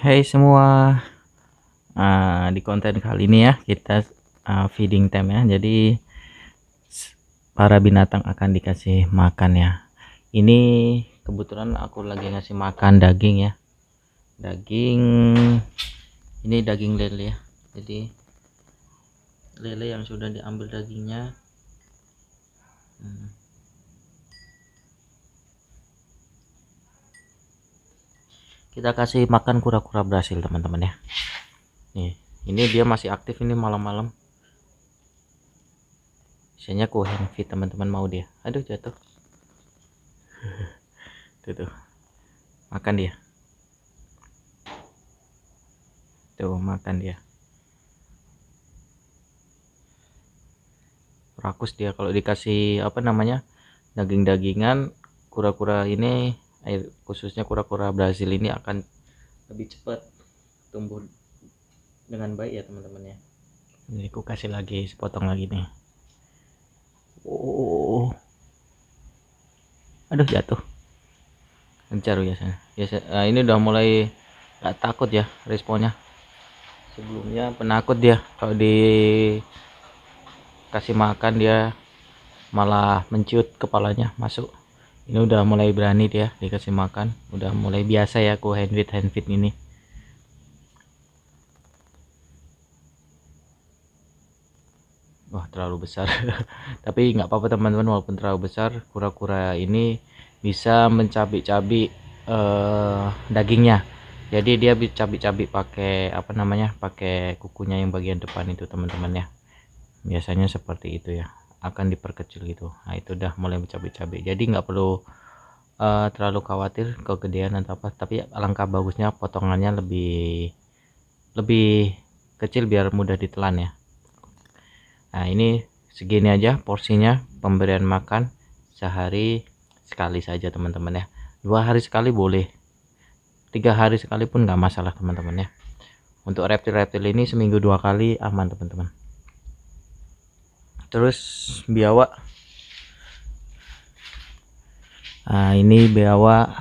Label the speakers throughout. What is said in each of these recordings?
Speaker 1: Hai semua, di konten kali ini ya kita feeding time ya. Jadi para binatang akan dikasih makan ya. Ini kebetulan aku lagi ngasih makan daging ya. Daging ini daging lele ya. Jadi lele yang sudah diambil dagingnya. Kita kasih makan kura-kura Brasil teman-teman ya. Nih, ini dia masih aktif ini malam-malam. Biasanya aku hand feed teman-teman, mau dia. Aduh jatuh. Tuh, makan dia. Tuh makan dia. Rakus dia kalau dikasih daging-dagingan. Kura-kura ini khususnya kura-kura Brazil ini akan lebih cepat tumbuh dengan baik ya teman-teman ya. Ini aku kasih lagi sepotong lagi nih. Aduh jatuh. Gencar biasanya. Ini udah mulai gak takut ya responnya. Sebelumnya penakut dia, kalau dikasih makan dia malah menciut kepalanya masuk. Ini udah mulai berani dia dikasih makan, udah mulai biasa ya aku hand feed ini. Wah terlalu besar. Tapi nggak apa-apa teman-teman, walaupun terlalu besar kura-kura ini bisa mencabik-cabik dagingnya. Jadi dia cabik-cabik pakai pakai kukunya yang bagian depan itu teman-teman ya. Biasanya seperti itu ya, akan diperkecil gitu. Nah itu udah mulai mencabik-cabik, jadi nggak perlu terlalu khawatir kegedean atau apa, tapi alangkah bagusnya potongannya lebih kecil biar mudah ditelan ya. Nah ini segini aja porsinya pemberian makan, sehari sekali saja teman-teman ya. 2 hari sekali boleh, 3 hari sekali pun nggak masalah teman-teman ya. Untuk reptil-reptil ini seminggu 2 kali aman teman-teman. Terus biawak, ini biawak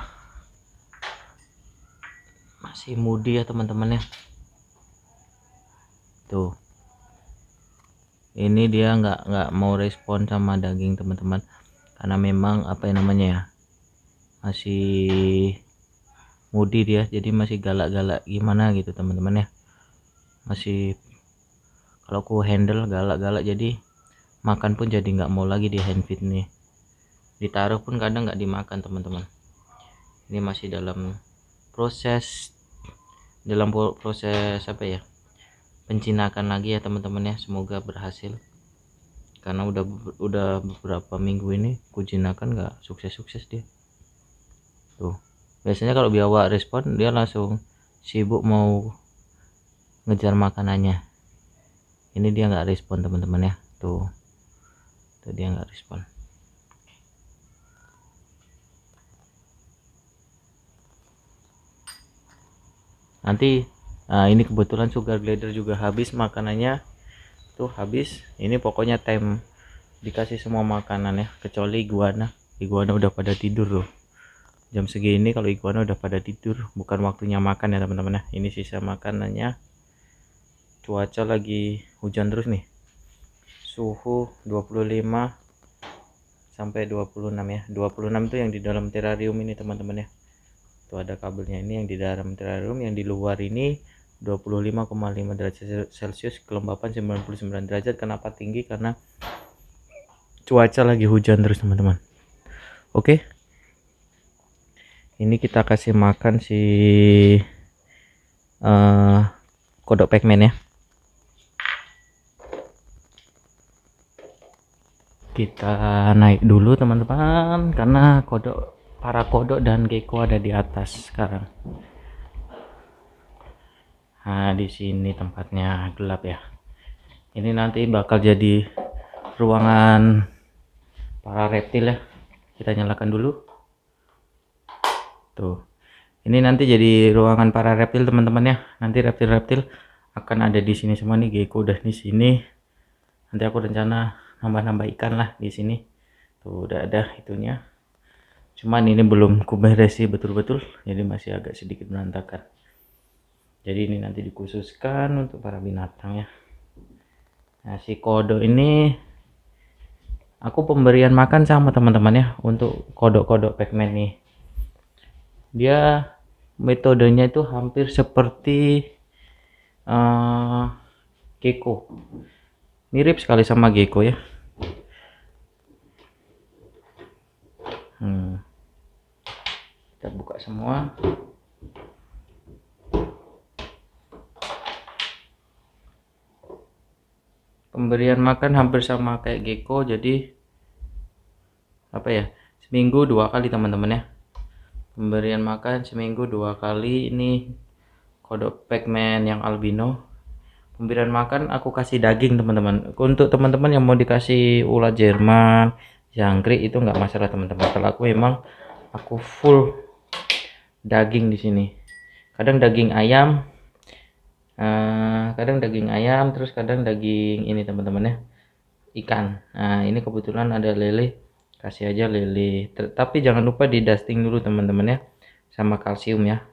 Speaker 1: masih mudi ya teman-teman ya. Tuh ini dia nggak mau respon sama daging teman-teman, karena memang masih mudi dia, jadi masih galak-galak gimana gitu teman-teman ya. Masih kalau aku handle galak-galak, jadi makan pun jadi nggak mau lagi di hand feed nih. Ditaruh pun kadang nggak dimakan teman-teman. Ini masih dalam proses pencinakan lagi ya teman-teman ya. Semoga berhasil, karena udah beberapa minggu ini kujinakan nggak sukses dia. Tuh biasanya kalau biawak respon dia langsung sibuk mau ngejar makanannya. Ini dia nggak respon teman-teman ya. Tuh dia nggak respon. Nanti ini kebetulan sugar glider juga habis makanannya, tuh habis. Ini pokoknya time dikasih semua makanan ya, kecuali iguana udah pada tidur loh. Jam segini kalau iguana udah pada tidur, bukan waktunya makan ya teman-teman ya. Ini sisa makanannya. Cuaca lagi hujan terus nih, suhu 25 sampai 26 ya. 26 itu yang di dalam terrarium ini teman-teman ya. Tuh ada kabelnya, ini yang di dalam terrarium, yang di luar ini 25,5 derajat celcius, kelembapan 99 derajat. Kenapa tinggi? Karena cuaca lagi hujan terus teman-teman. Oke, ini kita kasih makan si kodok Pac-Man ya. Kita naik dulu teman-teman, karena para kodok dan gecko ada di atas sekarang. Nah di sini tempatnya gelap ya. Ini nanti bakal jadi ruangan para reptil ya. Kita nyalakan dulu. Tuh ini nanti jadi ruangan para reptil teman-teman ya. Nanti reptil-reptil akan ada di sini semua nih. Gecko udah di sini. Nanti aku rencana nambah-nambah ikan lah di sini. Tuh udah ada itunya. Cuman ini belum kuberesi betul-betul, jadi masih agak sedikit berantakan. Jadi ini nanti dikhususkan untuk para binatang ya. Nah, si kodo ini aku pemberian makan sama teman-teman ya, untuk kodok-kodok Pacman nih. Dia metodenya itu hampir seperti gecko. Mirip sekali sama gecko ya. Kita buka semua. Pemberian makan hampir sama kayak gecko, jadi apa ya, seminggu 2 kali teman-teman ya. Pemberian makan seminggu 2 kali. Ini kodok Pacman yang albino. Pemberian makan aku kasih daging teman-teman. Untuk teman-teman yang mau dikasih ulat Jerman, jangkrik, itu nggak masalah teman-teman. Kalau aku memang aku full daging di sini. Kadang daging ayam, terus kadang daging ini teman-teman ya, ikan. Nah ini kebetulan ada lele, kasih aja lele. Tapi jangan lupa di dusting dulu teman-teman ya, sama kalsium ya.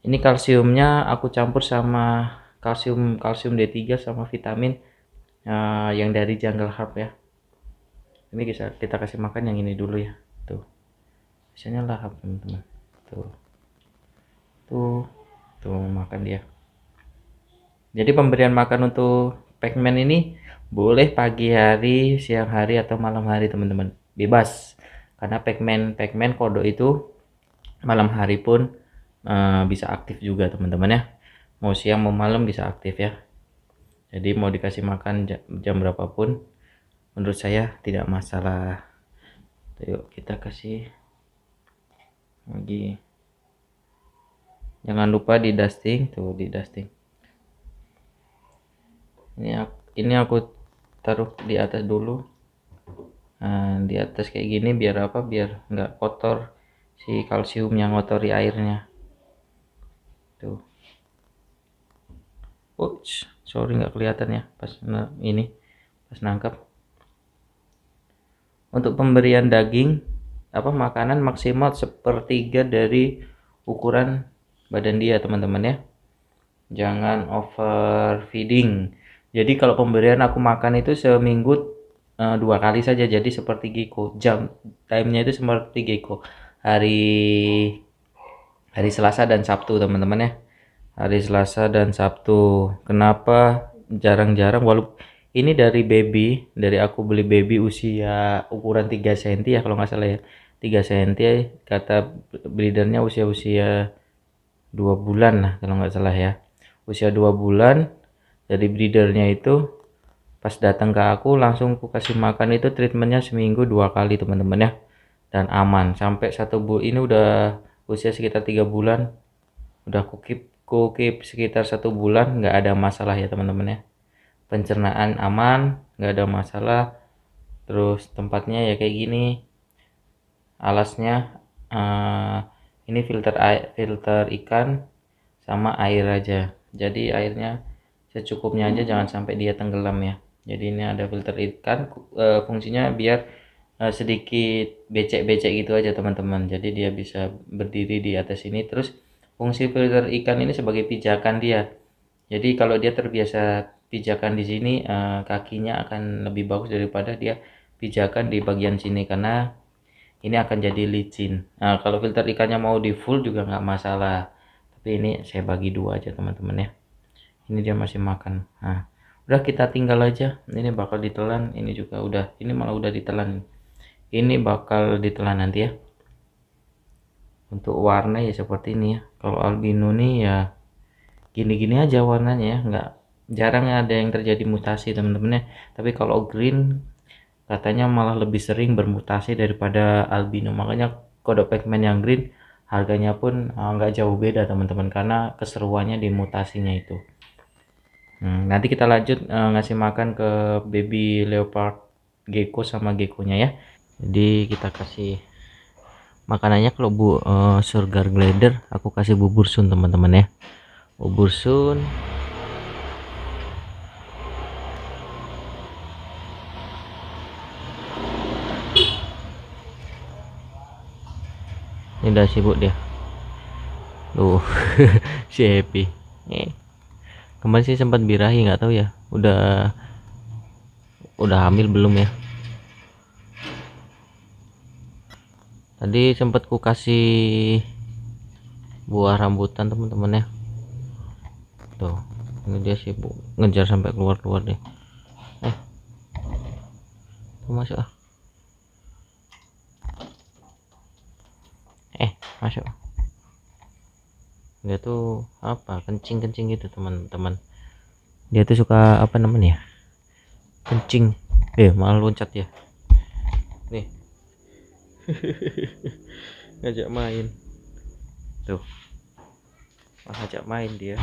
Speaker 1: Ini kalsiumnya aku campur sama kalsium D3 sama vitamin yang dari jungle herb ya. Ini kita kasih makan yang ini dulu ya. Tuh, biasanya lahap teman-teman. Tuh makan dia. Jadi pemberian makan untuk Pacman ini boleh pagi hari, siang hari, atau malam hari teman-teman, bebas. Karena Pacman kodo itu malam hari pun bisa aktif juga teman-teman ya. Mau siang mau malam bisa aktif ya. Jadi mau dikasih makan jam berapapun, menurut saya tidak masalah. Yuk kita kasih lagi. Jangan lupa di dusting, tuh di dusting. Ini aku taruh di atas dulu. Nah, di atas kayak gini biar apa? Biar nggak kotor si kalsium yang ngotori airnya. Tuh. Sorry nggak kelihatan ya pas ini pas nangkap. Untuk pemberian daging makanan maksimal 1/3 dari ukuran badan dia teman-teman ya. Jangan overfeeding. Jadi kalau pemberian aku makan itu seminggu 2 kali saja, jadi seperti gecko. Timenya itu seperti gecko. Hari Selasa dan Sabtu teman-teman ya. Hari Selasa dan Sabtu. Kenapa jarang-jarang, walaupun ini dari aku beli baby usia ukuran 3 cm ya kalau nggak salah ya. 3 cm kata breedernya usia 2 bulan lah kalau nggak salah ya. Usia 2 bulan. Jadi breedernya itu pas datang ke aku langsung aku kasih makan itu treatmentnya seminggu 2 kali teman-teman ya, dan aman sampai 1 bulan. Ini udah usia sekitar 3 bulan, udah kukip sekitar 1 bulan, nggak ada masalah ya teman-teman ya. Pencernaan aman, nggak ada masalah. Terus tempatnya ya kayak gini, alasnya ini filter ikan sama air aja, jadi airnya secukupnya aja, jangan sampai dia tenggelam ya. Jadi ini ada filter ikan, fungsinya biar sedikit becek-becek gitu aja teman-teman, jadi dia bisa berdiri di atas ini. Terus fungsi filter ikan ini sebagai pijakan dia, jadi kalau dia terbiasa pijakan di sini, kakinya akan lebih bagus daripada dia pijakan di bagian sini, karena ini akan jadi licin. Nah kalau filter ikannya mau di full juga nggak masalah, tapi ini saya bagi 2 aja teman-teman ya. Ini dia masih makan. Nah udah kita tinggal aja, ini bakal ditelan. Ini juga udah, ini malah udah ditelan, ini bakal ditelan nanti ya. Untuk warna ya seperti ini ya. Kalau albino nih ya gini-gini aja warnanya ya, nggak jarang ada yang terjadi mutasi teman-teman ya. Tapi kalau green katanya malah lebih sering bermutasi daripada albino, makanya kodok Pacman yang green harganya pun nggak jauh beda teman-teman, karena keseruannya di mutasinya itu. Nanti kita lanjut ngasih makan ke baby leopard gecko sama geckonya ya. Jadi kita kasih makanannya, kalau sugar glider aku kasih bubur sun teman-teman ya, bubur sun. Ini udah sibuk dia tuh si happy. Kemarin sih sempat birahi, nggak tahu ya udah hamil belum ya. Tadi sempat ku kasih buah rambutan teman-teman ya. Tuh, ini dia sibuk ngejar sampai keluar deh. Tuh masuk masuk. Dia tuh apa, kencing gitu teman-teman. Dia tuh suka apa namanya ya, kencing. Malah loncat ya nih. Ngajak main tuh, ngajak main dia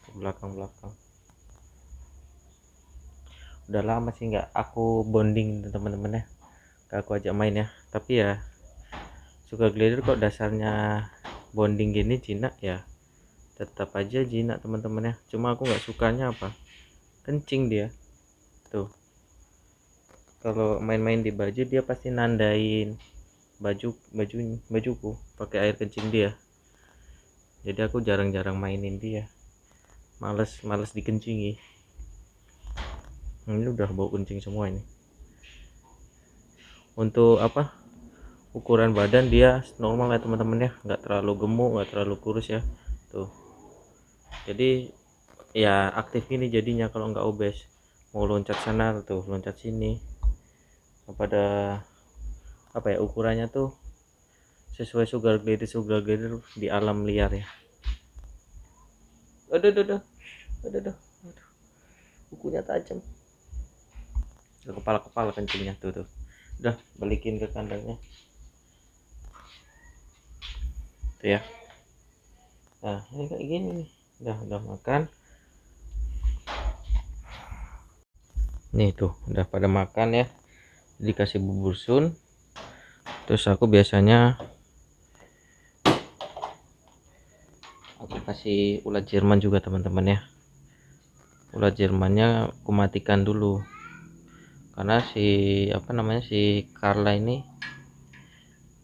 Speaker 1: ke belakang. Udah lama sih nggak aku bonding teman-teman ya, gak aku ajak main ya. Tapi ya sugar glider kok dasarnya bonding gini jinak ya, tetap aja jinak teman-teman ya. Cuma aku nggak sukanya apa, kencing dia tuh. Kalau main-main di baju dia pasti nandain bajuku pakai air kencing dia. Jadi aku jarang-jarang mainin dia, males dikencingi. Ini udah bau kencing semua ini. Untuk apa, ukuran badan dia normal ya teman-teman ya, nggak terlalu gemuk, nggak terlalu kurus ya tuh. Jadi ya aktif ini jadinya kalau nggak obes. Mau loncat sana tuh, loncat sini, pada apa ya, ukurannya tuh sesuai sugar glider di alam liar ya. Aduh, kukunya tajam. Kepala kencingnya tuh. Udah balikin ke kandangnya tuh ya. Nah ini kayak gini nih, udah makan nih tuh, udah pada makan ya. Dikasih bubur sun. Terus aku biasanya aku kasih ulat Jerman juga teman-teman ya. Ulat Jermannya aku matikan dulu, karena si Carla ini,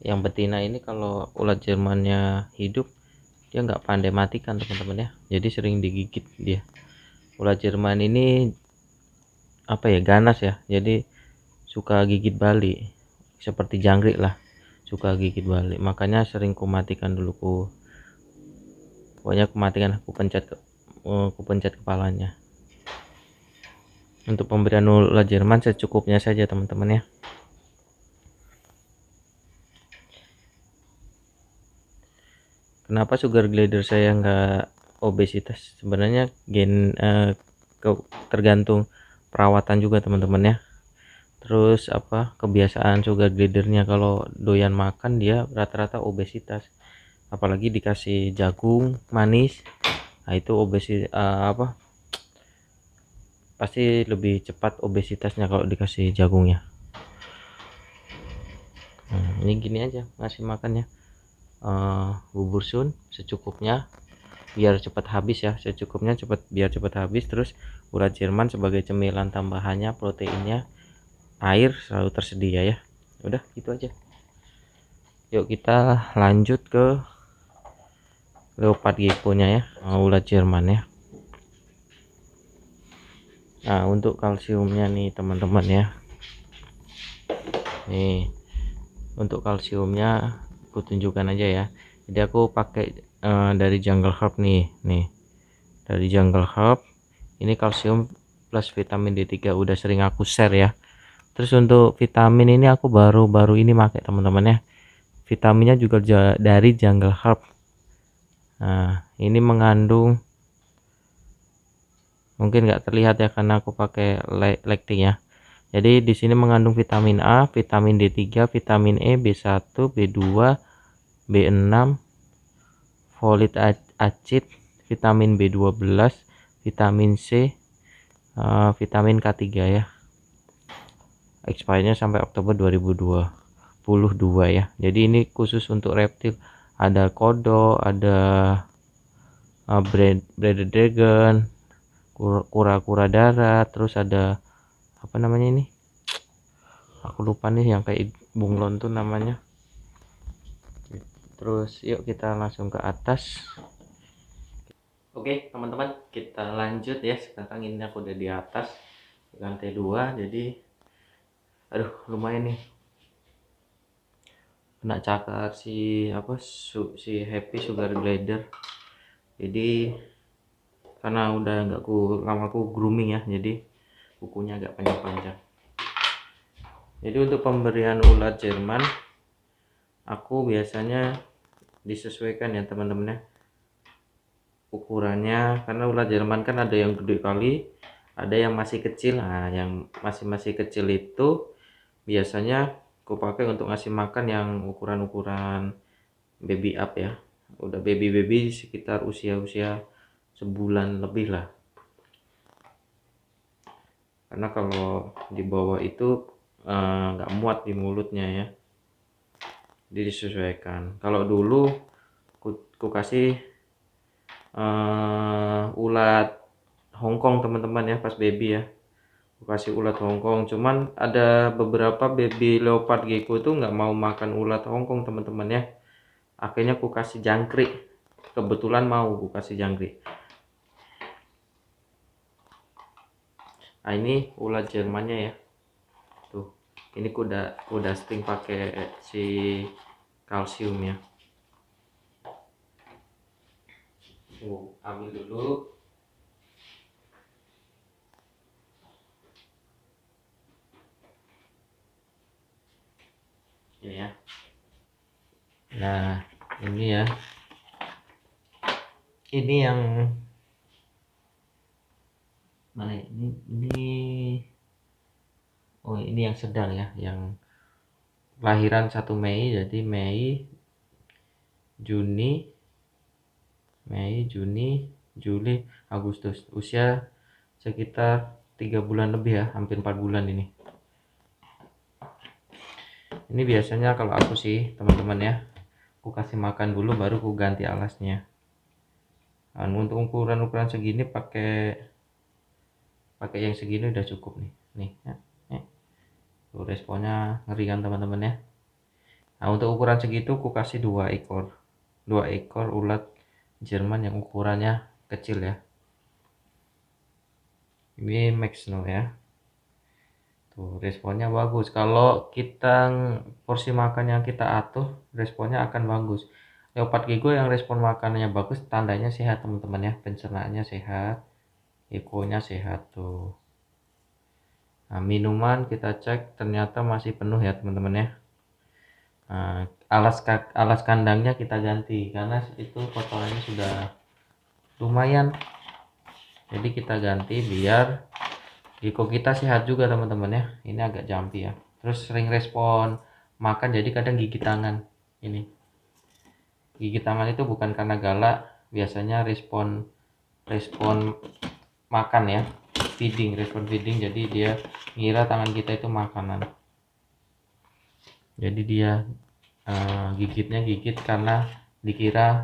Speaker 1: yang betina ini, kalau ulat Jermannya hidup dia nggak pandai matikan teman-teman ya, jadi sering digigit dia. Ulat Jerman ini apa ya, ganas ya, jadi suka gigit balik, seperti jangkrik lah, suka gigit balik. Makanya sering ku matikan dulu, pokoknya aku matikan, aku pencet kepalanya. Untuk pemberian ulat Jerman secukupnya saja teman-teman ya. Kenapa sugar glider saya nggak obesitas? Sebenarnya tergantung perawatan juga teman-teman ya. Terus apa, kebiasaan sugar glidernya, kalau doyan makan dia rata-rata obesitas. Apalagi dikasih jagung manis, nah itu pasti lebih cepat obesitasnya kalau dikasih jagungnya. Ini gini aja ngasih makannya, bubur sun secukupnya biar cepat habis ya, biar cepat habis. Terus ulat Jerman sebagai cemilan tambahannya, proteinnya, air selalu tersedia ya. Udah gitu aja. Yuk kita lanjut ke leopard gecko nya ya, ulat Jerman ya. Nah untuk kalsiumnya nih teman-teman ya, nih untuk kalsiumnya aku tunjukkan aja ya. Jadi aku pakai dari Jungle Herb nih dari Jungle Herb. Ini kalsium plus vitamin D3 udah sering aku share ya. Terus untuk vitamin ini aku baru ini pakai teman-teman ya, vitaminnya juga dari Jungle Herb. Nah ini mengandung, mungkin nggak terlihat ya karena aku pakai lighting ya. Jadi di sini mengandung vitamin A, vitamin D3, vitamin E, B1, B2, B6, folit acid, vitamin B12, vitamin C, vitamin K3 ya. Expirednya sampai Oktober 2022 ya. Jadi ini khusus untuk reptil. Ada kodok, ada breaded dragon, kura-kura darat, terus ada apa namanya ini, aku lupa nih, yang kayak bunglon tuh namanya. Terus yuk kita langsung ke atas. Oke teman-teman, kita lanjut ya. Sekarang ini aku udah di atas lantai 2, jadi aduh lumayan nih kena cakar si si Happy Sugar Glider. Jadi karena udah nggak lama aku grooming ya, jadi kukunya agak panjang-panjang. Jadi untuk pemberian ulat Jerman aku biasanya disesuaikan ya teman-teman ya ukurannya, karena ulat Jerman kan ada yang gede kali, ada yang masih kecil. Nah yang masih kecil itu biasanya aku pakai untuk ngasih makan yang ukuran baby up ya, udah baby sekitar usia sebulan lebih lah, karena kalau di bawah itu nggak muat di mulutnya ya, jadi disesuaikan. Kalau dulu ku kasih ulat Hongkong teman-teman ya, pas baby ya aku kasih ulat Hongkong. Cuman ada beberapa baby leopard gecko itu nggak mau makan ulat Hongkong teman-teman ya, akhirnya aku kasih jangkrik. Kebetulan mau aku kasih jangkrik. Nah ini ulat Jermannya ya, tuh ini kuda sting pakai si kalsium ya. Ambil dulu. Ini ya. Nah ini ya, ini yang mana ini oh ini yang sedang ya, yang lahiran 1 Mei, jadi Mei, Juni, Juli, Agustus, usia sekitar 3 bulan lebih ya, hampir 4 bulan ini. Ini biasanya kalau aku sih teman-teman ya, aku kasih makan dulu baru aku ganti alasnya. Nah, untuk ukuran segini pakai yang segini udah cukup nih ya. Tuh, responnya ngeri kan teman-teman ya. Nah untuk ukuran segitu aku kasih 2 ekor ulat Jerman yang ukurannya kecil ya. Ini Max No ya. Tuh responnya bagus. Kalau kita porsi makan yang kita atur, responnya akan bagus. Leopard gecko yang respon makanannya bagus, tandanya sehat teman-teman ya, pencernaannya sehat, ekonya sehat tuh. Nah, minuman kita cek ternyata masih penuh ya teman-teman ya. Nah, alas kandangnya kita ganti karena itu kotorannya sudah lumayan, jadi kita ganti biar gecko kita sehat juga teman-teman ya. Ini agak jumpy ya, terus sering respon makan, jadi kadang gigit tangan. Ini gigit tangan itu bukan karena galak, biasanya respon makan ya, respon feeding, jadi dia ngira tangan kita itu makanan, jadi dia gigitnya karena dikira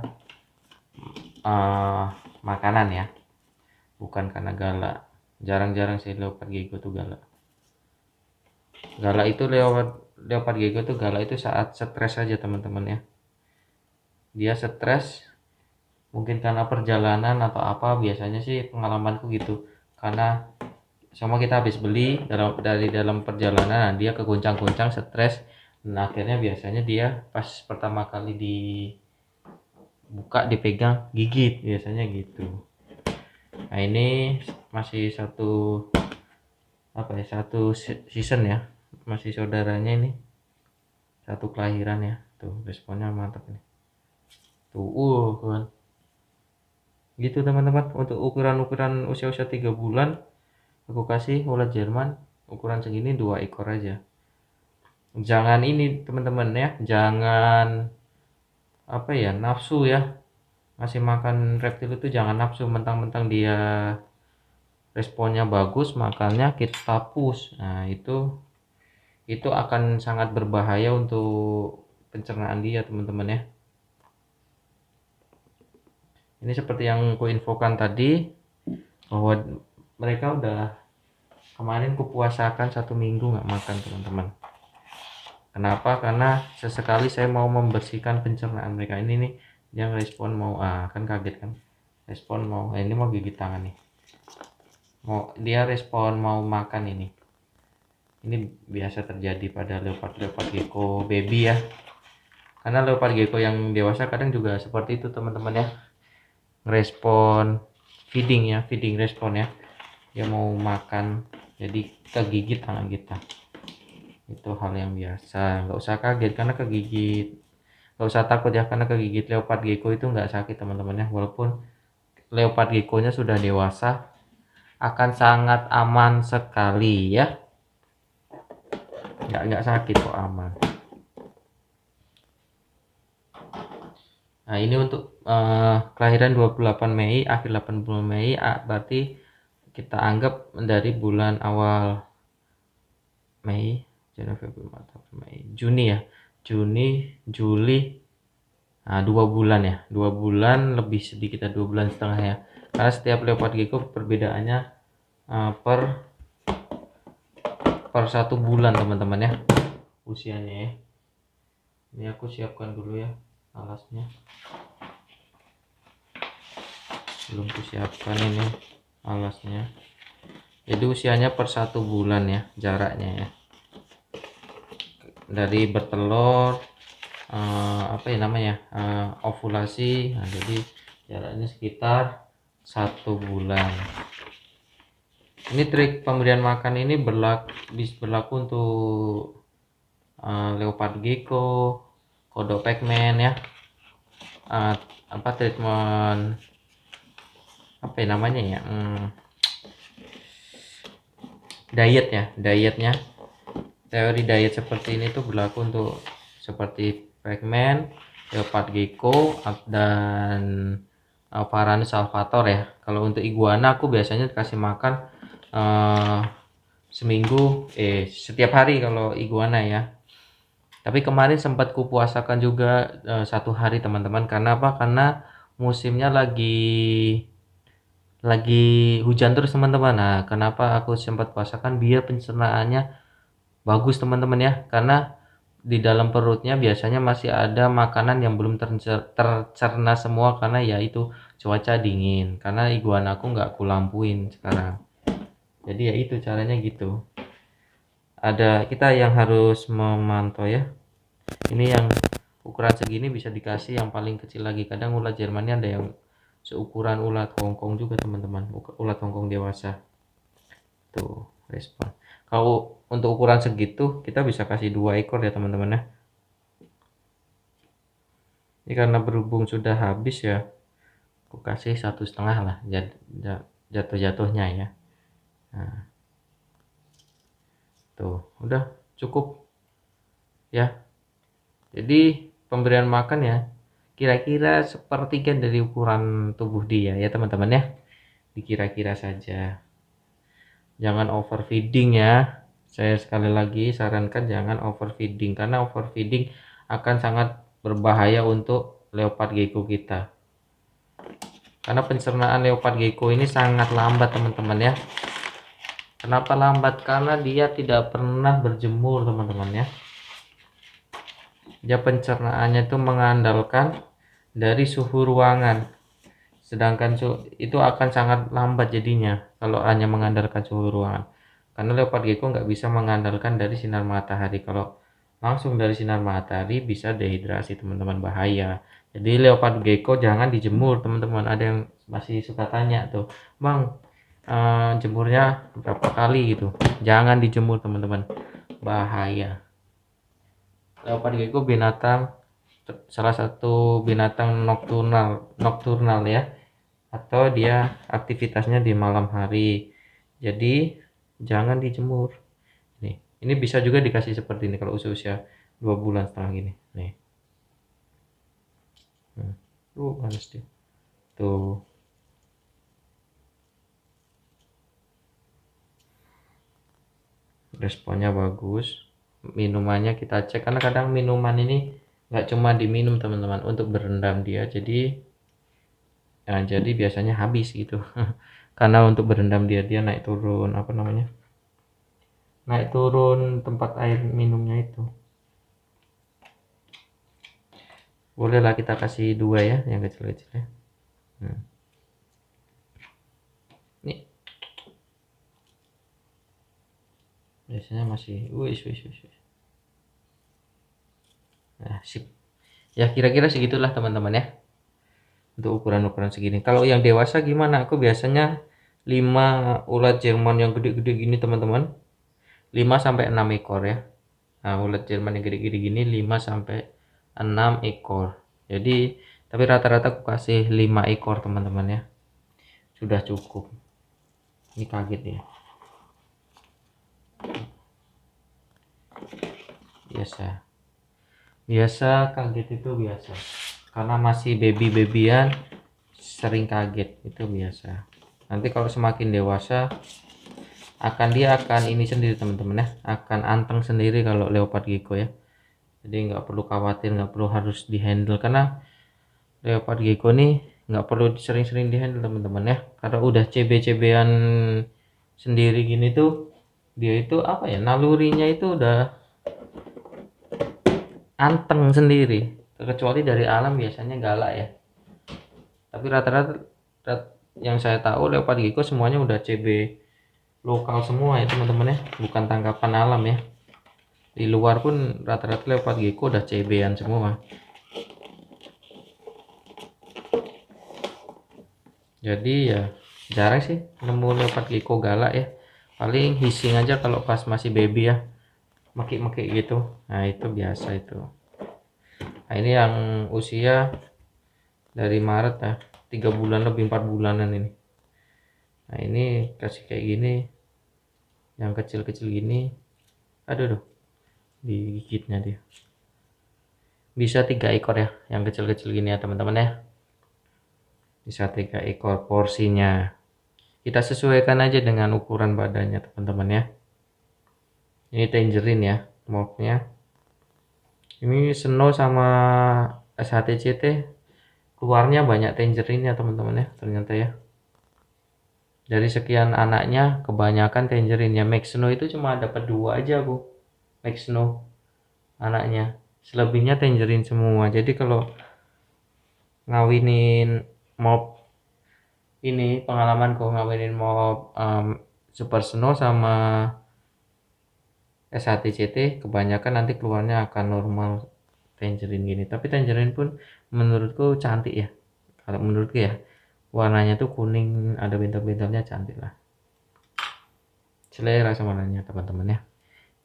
Speaker 1: makanan ya, bukan karena galak. Jarang-jarang sih leopard gecko tuh galak. Itu leopard gecko tuh galak itu saat stres aja teman-teman ya. Dia stres mungkin karena perjalanan atau apa, biasanya sih pengalamanku gitu, karena semua kita habis beli dari dalam perjalanan, dia kegoncang-goncang stres. Nah akhirnya biasanya dia pas pertama kali dibuka dipegang gigit biasanya gitu. Nah ini masih satu season ya, masih saudaranya ini, satu kelahiran ya. Tuh responnya mantap nih tuh kan. Gitu teman-teman, untuk ukuran usia 3 bulan aku kasih ulat Jerman ukuran segini 2 ekor aja. Jangan ini teman-teman ya, jangan nafsu ya, ngasih makan reptil itu jangan nafsu, mentang-mentang dia responnya bagus makanya kita push. Nah itu akan sangat berbahaya untuk pencernaan dia teman-teman ya. Ini seperti yang ku infokan tadi, bahwa mereka udah kemarin kupuasakan 1 minggu nggak makan teman-teman. Kenapa? Karena sesekali saya mau membersihkan pencernaan mereka. Ini nih yang respon mau kan kaget kan. respon mau ini mau gigit tangan nih, mau dia respon mau makan ini biasa terjadi pada leopard gecko baby ya, karena leopard gecko yang dewasa kadang juga seperti itu teman-teman ya, respon feeding respon ya, dia mau makan jadi kegigit tangan kita. Itu hal yang biasa, nggak usah kaget karena kegigit, nggak usah takut ya karena kegigit leopard gecko itu nggak sakit teman-teman ya, walaupun leopard gecko-nya sudah dewasa akan sangat aman sekali ya, nggak sakit kok, aman. Nah ini untuk kelahiran 28 Mei, akhir 80 Mei, berarti kita anggap dari bulan awal Mei, Juni ya, Juni, Juli, nah 2 bulan ya, 2 bulan lebih sedikit ya, 2,5 bulan ya, karena setiap leopard gecko perbedaannya per 1 bulan teman-teman ya usianya ya. Ini aku siapkan dulu ya alasnya, belum kusiapkan ini alasnya. Jadi usianya per 1 bulan ya jaraknya ya, dari bertelur apa ya namanya ovulasi. Nah, jadi jaraknya sekitar 1 bulan. Ini trik pemberian makan ini berlaku untuk leopard gecko, kodok pigman ya, apa treatment apa ya namanya ya, dietnya teori diet seperti ini tuh berlaku untuk seperti pigman, leopard gecko dan Varanus salvator ya. Kalau untuk iguana aku biasanya kasih makan setiap hari kalau iguana ya. Tapi kemarin sempat kupuasakan juga 1 hari teman-teman. Karena apa? Karena musimnya lagi hujan terus teman-teman. Nah kenapa aku sempat puasakan? Biar pencernaannya bagus teman-teman ya, karena di dalam perutnya biasanya masih ada makanan yang belum tercerna semua, karena yaitu cuaca dingin, karena iguana aku nggak kulampuin sekarang. Jadi ya itu caranya gitu, ada kita yang harus memantau ya. Ini yang ukuran segini bisa dikasih yang paling kecil lagi, kadang ulat Jermannya ada yang seukuran ulat Hongkong juga teman-teman, ulat Hongkong dewasa tuh respon. Kalau untuk ukuran segitu kita bisa kasih 2 ekor ya teman-teman ya. Ini karena berhubung sudah habis ya, aku kasih 1,5 lah jatuh-jatuhnya ya. Nah, tuh udah cukup ya. Jadi pemberian makan ya kira-kira sepertiga dari ukuran tubuh dia ya teman-teman ya, dikira-kira saja, jangan overfeeding ya. Saya sekali lagi sarankan jangan overfeeding, karena overfeeding akan sangat berbahaya untuk leopard gecko kita, karena pencernaan leopard gecko ini sangat lambat teman-teman ya. Kenapa lambat? Karena dia tidak pernah berjemur teman-teman ya. Dia pencernaannya itu mengandalkan dari suhu ruangan, sedangkan itu akan sangat lambat jadinya kalau hanya mengandalkan suhu ruangan, karena leopard gecko nggak bisa mengandalkan dari sinar matahari. Kalau langsung dari sinar matahari bisa dehidrasi teman-teman, bahaya. Jadi leopard gecko jangan dijemur teman-teman. Ada yang masih suka tanya tuh, bang jemurnya berapa kali gitu. Jangan dijemur teman-teman, bahaya. Leopard gecko salah satu binatang nokturnal ya, atau dia aktivitasnya di malam hari, jadi jangan dijemur. Ini bisa juga dikasih seperti ini kalau usia 2,5 bulan gini nih. Panas dia tuh. Responnya bagus, minumannya kita cek, karena kadang minuman ini nggak cuma diminum teman-teman untuk berendam dia, jadi biasanya habis gitu. Karena untuk berendam dia naik turun naik turun tempat air minumnya itu. Bolehlah kita kasih 2 ya yang kecil-kecil ya. biasanya masih wis. Nah, sip. Ya kira-kira segitulah teman-teman ya untuk ukuran-ukuran segini. Kalau yang dewasa gimana? Aku biasanya 5 ulat Jerman yang gede-gede gini teman-teman, 5 sampai 6 ekor ya. Nah, ulat Jerman yang gede-gede gini 5 sampai 6 ekor. Jadi tapi rata-rata aku kasih 5 ekor teman-teman ya, sudah cukup. Ini kaget ya, biasa kaget itu biasa, karena masih baby-babyan sering kaget itu biasa. Nanti kalau semakin dewasa dia akan ini sendiri teman-teman ya, akan anteng sendiri kalau leopard gecko ya. Jadi nggak perlu khawatir, nggak perlu harus dihandle, karena leopard gecko nih nggak perlu sering-sering dihandle teman-teman ya, karena udah cb-cban sendiri gini tuh, dia itu apa ya, nalurinya itu udah anteng sendiri. Kecuali dari alam biasanya galak ya, tapi rata-rata yang saya tahu leopard gecko semuanya udah cb lokal semua ya teman-teman ya, bukan tangkapan alam ya. Di luar pun rata-rata leopard gecko udah cb-an semua. Jadi ya jarang sih nemu leopard gecko galak ya, paling hissing aja kalau pas masih baby ya, mekik-mekik gitu. Nah itu biasa itu. Nah ini yang usia dari Maret ya, 3 bulan lebih, 4 bulanan ini. Nah ini kasih kayak gini, yang kecil-kecil gini, aduh digigitnya dia. Bisa 3 ekor ya yang kecil-kecil gini ya teman-teman ya, bisa 3 ekor porsinya. Kita sesuaikan aja dengan ukuran badannya teman-teman ya. Ini tangerine ya mobnya. Ini Snow sama SHTCT keluarnya banyak tangerine ya teman-teman ya, ternyata ya. Dari sekian anaknya kebanyakan tangerine ya. Max Snow itu cuma dapat 2 aja aku, Max Snow anaknya, selebihnya tangerine semua. Jadi kalau ngawinin mob ini, pengalamanku ngawinin mob Super Snow sama SHTCT kebanyakan nanti keluarnya akan normal tangerine gini. Tapi tangerine pun menurutku cantik ya, kalau menurutku ya, warnanya tuh kuning ada bintal-bintalnya, cantik lah, selera sebenarnya teman-teman ya.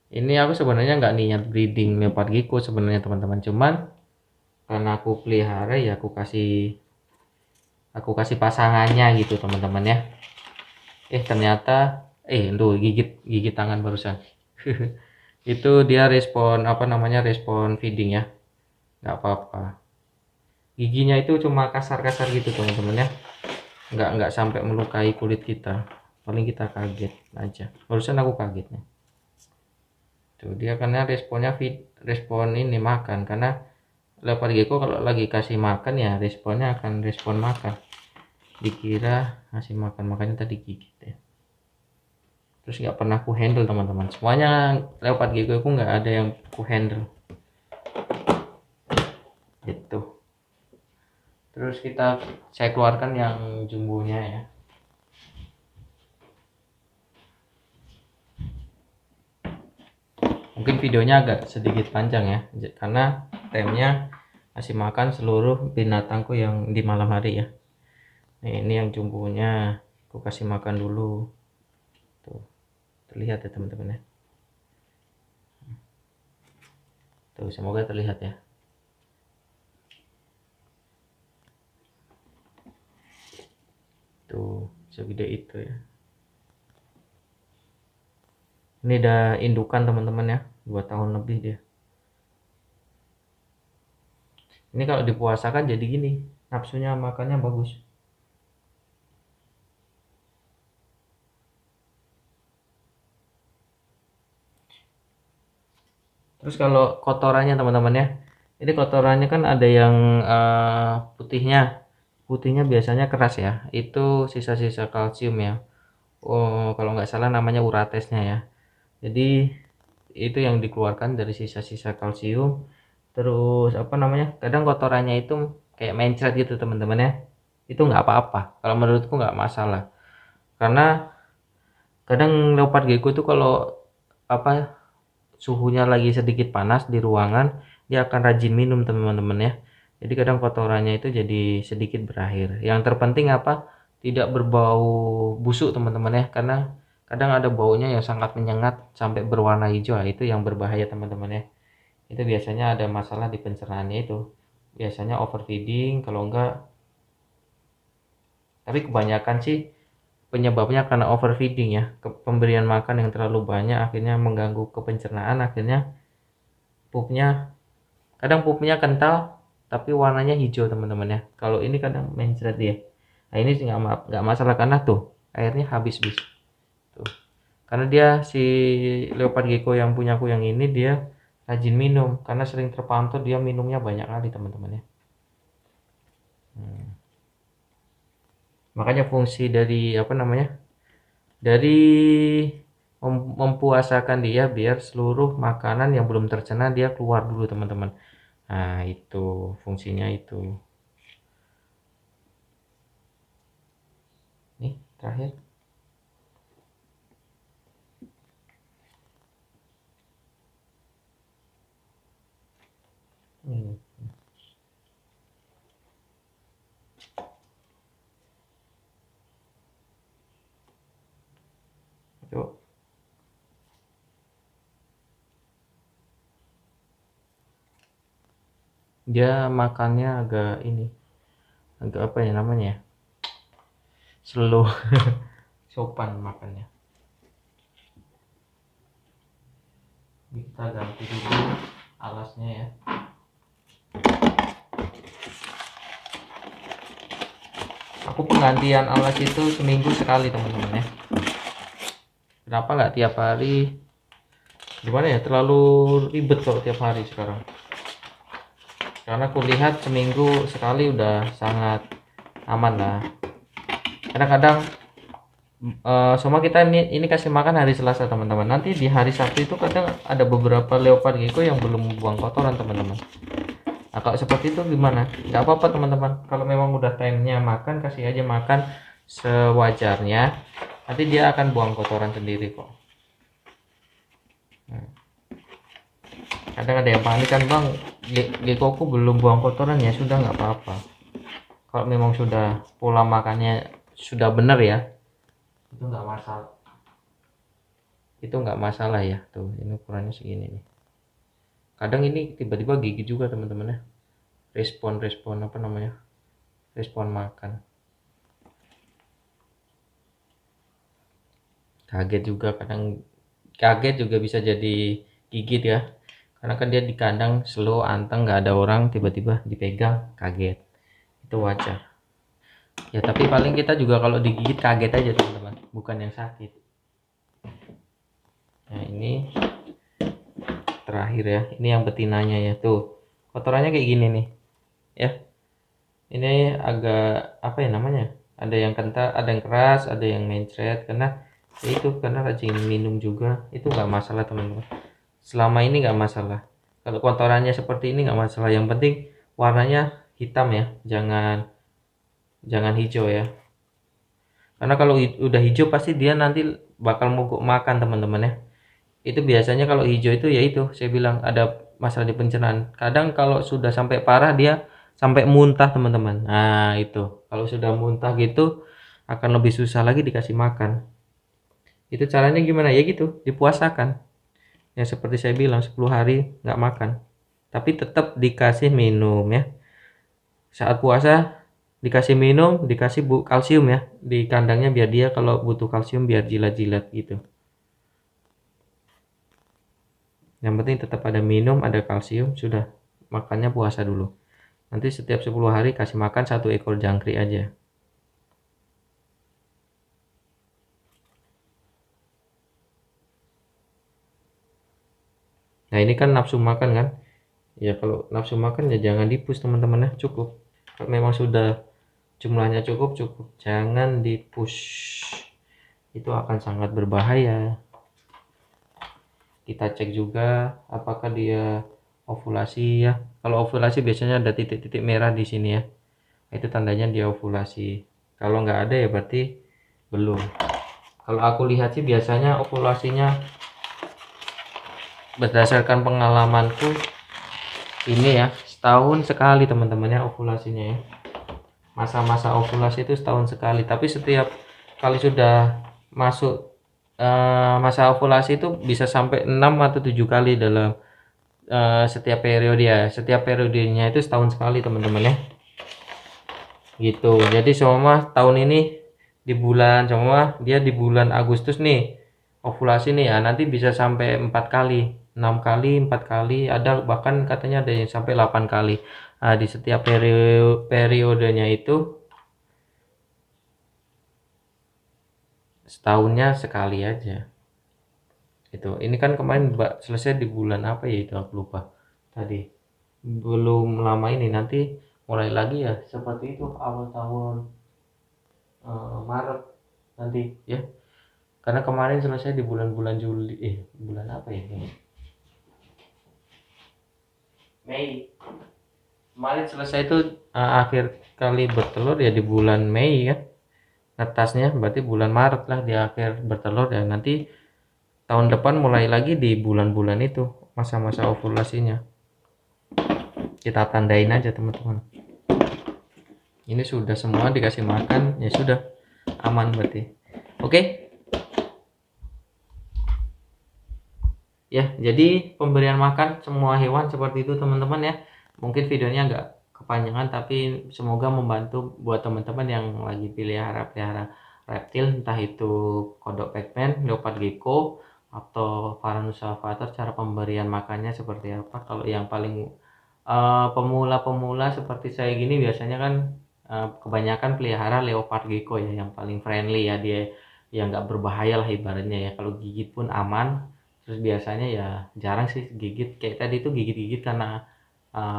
Speaker 1: Ini aku sebenarnya nggak niat breeding leopard gecko sebenarnya teman-teman, cuman karena aku pelihara ya aku kasih pasangannya gitu teman-teman ya. Ternyata tuh gigit tangan barusan. Itu dia respon respon feeding ya, nggak apa-apa. Giginya itu cuma kasar-kasar gitu teman-teman ya, nggak sampai melukai kulit kita, paling kita kaget aja. Barusan aku kagetnya tuh, dia karena respon ini makan, karena leopard gecko kalau lagi kasih makan ya responnya akan respon makan, dikira ngasih makan, makanya tadi gigit ya. Terus nggak pernah ku handle teman-teman, semuanya leopard gecko aku nggak ada yang ku handle gitu. Terus saya keluarkan yang jumbonya ya. Mungkin videonya agak sedikit panjang ya, karena temanya kasih makan seluruh binatangku yang di malam hari ya. Nah, ini yang jumbonya aku kasih makan dulu tuh, terlihat ya teman-teman ya. Tuh semoga terlihat ya. Tuh segede itu ya. Ini udah indukan teman-teman ya, 2 tahun lebih dia. Ini kalau dipuasakan jadi gini, nafsunya makannya bagus. Terus kalau kotorannya teman-teman ya, ini kotorannya kan ada yang putihnya biasanya keras ya, itu sisa-sisa kalsium ya. Kalau nggak salah namanya uratesnya ya. Jadi itu yang dikeluarkan dari sisa-sisa kalsium. Terus kadang kotorannya itu kayak mencret gitu teman-teman ya, itu nggak apa-apa, kalau menurutku nggak masalah. Karena kadang leopard gecko itu kalau apa suhunya lagi sedikit panas di ruangan, dia akan rajin minum teman-teman ya. Jadi kadang kotorannya itu jadi sedikit berakhir. Yang terpenting apa? Tidak berbau busuk teman-teman ya, karena kadang ada baunya yang sangat menyengat sampai berwarna hijau. Nah, itu yang berbahaya teman-teman ya. Itu biasanya ada masalah di pencernaannya itu. Biasanya overfeeding, kalau enggak, tapi kebanyakan sih penyebabnya karena overfeeding ya. Pemberian makan yang terlalu banyak akhirnya mengganggu ke pencernaan, akhirnya kadang pupnya kental tapi warnanya hijau teman-teman ya. Kalau ini kadang mencret dia. Nah ini sih nggak masalah karena tuh airnya habis bis tuh, karena dia si leopard gecko yang punyaku yang ini dia rajin minum karena sering terpantau dia minumnya banyak kali teman-teman ya. Makanya fungsi dari apa namanya, dari mempuasakan dia biar seluruh makanan yang belum tercerna dia keluar dulu teman-teman. Nah itu fungsinya itu. Nih terakhir. Itu dia makannya agak ini, agak apa ya namanya ya, slow. Sopan makannya. Kita ganti dulu alasnya ya. Aku penggantian alas itu seminggu sekali teman-teman ya. Kenapa nggak tiap hari? Gimana ya, terlalu ribet kalau tiap hari sekarang. Karena aku lihat seminggu sekali udah sangat aman lah. Kadang-kadang semua kita ini kasih makan hari Selasa teman-teman. Nanti di hari Sabtu itu kadang ada beberapa leopard gecko yang belum buang kotoran teman-teman. Nah kalau seperti itu gimana? Nggak apa-apa teman-teman. Kalau memang udah time-nya makan, kasih aja makan sewajarnya. Nanti dia akan buang kotoran sendiri kok. Kadang ada yang panik kan, bang, geckoku belum buang kotoran. Ya sudah, nggak apa-apa. Kalau memang sudah pola makannya sudah benar ya, itu nggak masalah. Itu nggak masalah ya. Tuh ini ukurannya segini nih. Kadang ini tiba-tiba gigit juga teman-teman ya. Respon apa namanya, respon makan. Kaget juga, kadang kaget juga bisa jadi gigit ya, karena kan dia di kandang slow anteng nggak ada orang, tiba-tiba dipegang kaget, itu wajar ya. Tapi paling kita juga kalau digigit kaget aja teman-teman, bukan yang sakit. Nah ini terakhir ya, ini yang betinanya ya, tuh kotorannya kayak gini nih ya. Ini agak apa ya namanya, ada yang kental, ada yang keras, ada yang mencret, karena ya itu karena rajin minum juga. Itu nggak masalah teman-teman, selama ini nggak masalah. Kalau kotorannya seperti ini nggak masalah, yang penting warnanya hitam ya, jangan hijau ya. Karena kalau udah hijau pasti dia nanti bakal mogok makan teman-teman ya. Itu biasanya kalau hijau itu ya itu saya bilang ada masalah di pencernaan. Kadang kalau sudah sampai parah dia sampai muntah teman-teman. Nah itu kalau sudah muntah gitu akan lebih susah lagi dikasih makan. Itu caranya gimana ya, gitu dipuasakan ya, seperti saya bilang 10 hari nggak makan, tapi tetap dikasih minum ya. Saat puasa dikasih minum, dikasih kalsium ya di kandangnya, biar dia kalau butuh kalsium biar jilat-jilat gitu. Yang penting tetap ada minum, ada kalsium, sudah makannya puasa dulu. Nanti setiap 10 hari kasih makan 1 ekor jangkrik aja. Nah ini kan nafsu makan kan ya, kalau nafsu makan ya jangan dipus teman-teman ya, cukup. Kalau memang sudah jumlahnya cukup, jangan dipush, itu akan sangat berbahaya. Kita cek juga apakah dia ovulasi ya. Kalau ovulasi biasanya ada titik-titik merah di sini ya, itu tandanya dia ovulasi. Kalau nggak ada ya berarti belum. Kalau aku lihat sih biasanya ovulasinya berdasarkan pengalamanku ini ya, setahun sekali teman-teman ya ovulasinya ya. Masa-masa ovulasi itu setahun sekali, tapi setiap kali sudah masuk masa ovulasi itu bisa sampai 6 atau 7 kali dalam setiap periode ya. Setiap periodenya itu setahun sekali teman-teman ya, gitu. Jadi semua tahun ini di bulan dia di bulan Agustus nih ovulasi nih ya, nanti bisa sampai 4 kali, 6 kali, 4 kali, ada bahkan katanya ada yang sampai 8 kali. Nah, di setiap periodenya itu setahunnya sekali aja. Itu ini kan kemarin selesai di bulan apa ya, itu aku lupa tadi, belum lama ini, nanti mulai lagi ya seperti itu awal tahun Maret nanti ya, karena kemarin selesai di bulan-bulan Juli, bulan apa ya ini, Mei. Kemarin selesai itu akhir kali bertelur ya di bulan Mei ya, netasnya berarti bulan Maret lah di akhir bertelur ya. Nanti tahun depan mulai lagi di bulan-bulan itu masa-masa ovulasinya. Kita tandain aja teman-teman. Ini sudah semua dikasih makan ya, sudah aman berarti. Oke. Ya, jadi pemberian makan semua hewan seperti itu teman-teman ya. Mungkin videonya agak kepanjangan, tapi semoga membantu buat teman-teman yang lagi pelihara reptil, entah itu kodok pigman, leopard gecko, atau Varanus salvator. Cara pemberian makannya seperti apa. Kalau yang paling pemula-pemula seperti saya gini biasanya kan kebanyakan pelihara leopard gecko ya, yang paling friendly ya, dia yang nggak berbahaya lah ibaratnya ya. Kalau gigit pun aman. Terus biasanya ya jarang sih gigit, kayak tadi itu gigit-gigit karena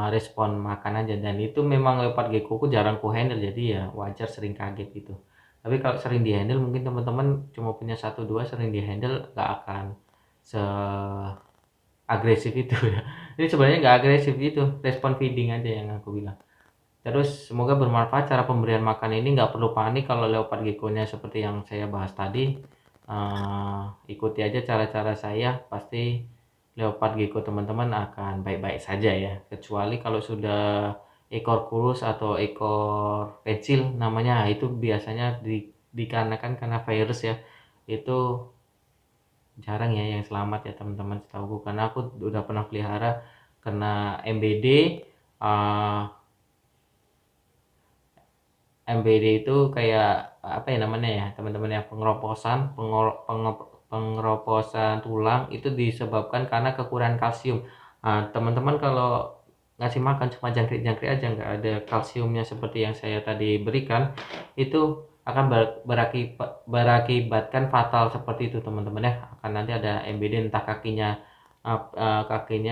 Speaker 1: respon makan aja, dan itu memang leopard gecko ku jarang ku handle, jadi ya wajar sering kaget gitu. Tapi kalau sering di handle, mungkin teman-teman cuma punya 1-2, sering di handle nggak akan se agresif itu ya. Ini sebenarnya nggak agresif itu, respon feeding aja yang aku bilang. Terus semoga bermanfaat cara pemberian makan ini, nggak perlu panik kalau leopard gecko-nya seperti yang saya bahas tadi. Ikuti aja cara-cara saya, pasti leopard gecko teman-teman akan baik-baik saja ya, kecuali kalau sudah ekor kurus atau ekor kecil namanya, itu biasanya dikarenakan karena virus ya, itu jarang ya yang selamat ya teman-teman setahu, karena aku udah pernah pelihara kena MBD. MBD itu kayak apa ya namanya ya teman-teman ya, pengeroposan tulang, itu disebabkan karena kekurangan kalsium. Teman-teman kalau ngasih makan cuma jangkrik-jangkrik aja, nggak ada kalsiumnya seperti yang saya tadi berikan, itu akan berakibatkan fatal seperti itu teman-teman ya. Akan nanti ada MBD, entah kakinya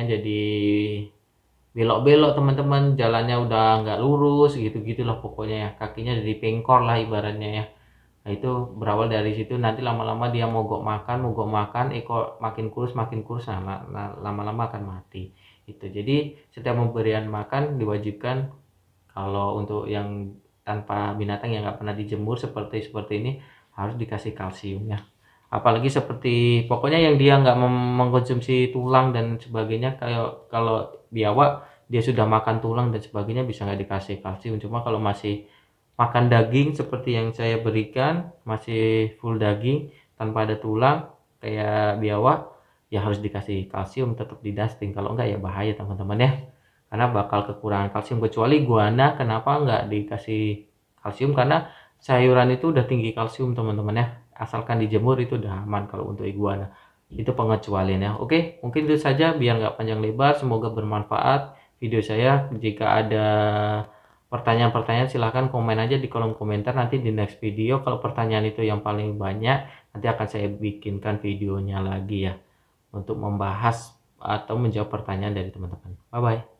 Speaker 1: jadi belok-belok teman-teman, jalannya udah nggak lurus gitu-gitulah pokoknya ya, kakinya jadi pengkor lah ibaratnya ya. Nah, itu berawal dari situ, nanti lama-lama dia mogok makan, ekor makin kurus, nah lama-lama akan mati itu. Jadi setiap pemberian makan diwajibkan, kalau untuk yang tanpa binatang yang nggak pernah dijemur seperti ini, harus dikasih kalsium ya. Apalagi seperti pokoknya yang dia nggak mengkonsumsi tulang dan sebagainya, kayak kalau biawak dia sudah makan tulang dan sebagainya bisa nggak dikasih kalsium. Cuma kalau masih makan daging seperti yang saya berikan, masih full daging tanpa ada tulang kayak biawak, ya harus dikasih kalsium, tetap di dusting. Kalau enggak ya bahaya teman-teman ya, karena bakal kekurangan kalsium. Kecuali iguana, kenapa nggak dikasih kalsium? Karena sayuran itu udah tinggi kalsium teman-teman ya, asalkan dijemur itu udah aman kalau untuk iguana. Itu pengecualian ya. Oke, mungkin itu saja biar nggak panjang lebar. Semoga bermanfaat video saya. Jika ada pertanyaan-pertanyaan silahkan komen aja di kolom komentar, nanti di next video kalau pertanyaan itu yang paling banyak, nanti akan saya bikinkan videonya lagi ya, untuk membahas atau menjawab pertanyaan dari teman-teman. Bye bye.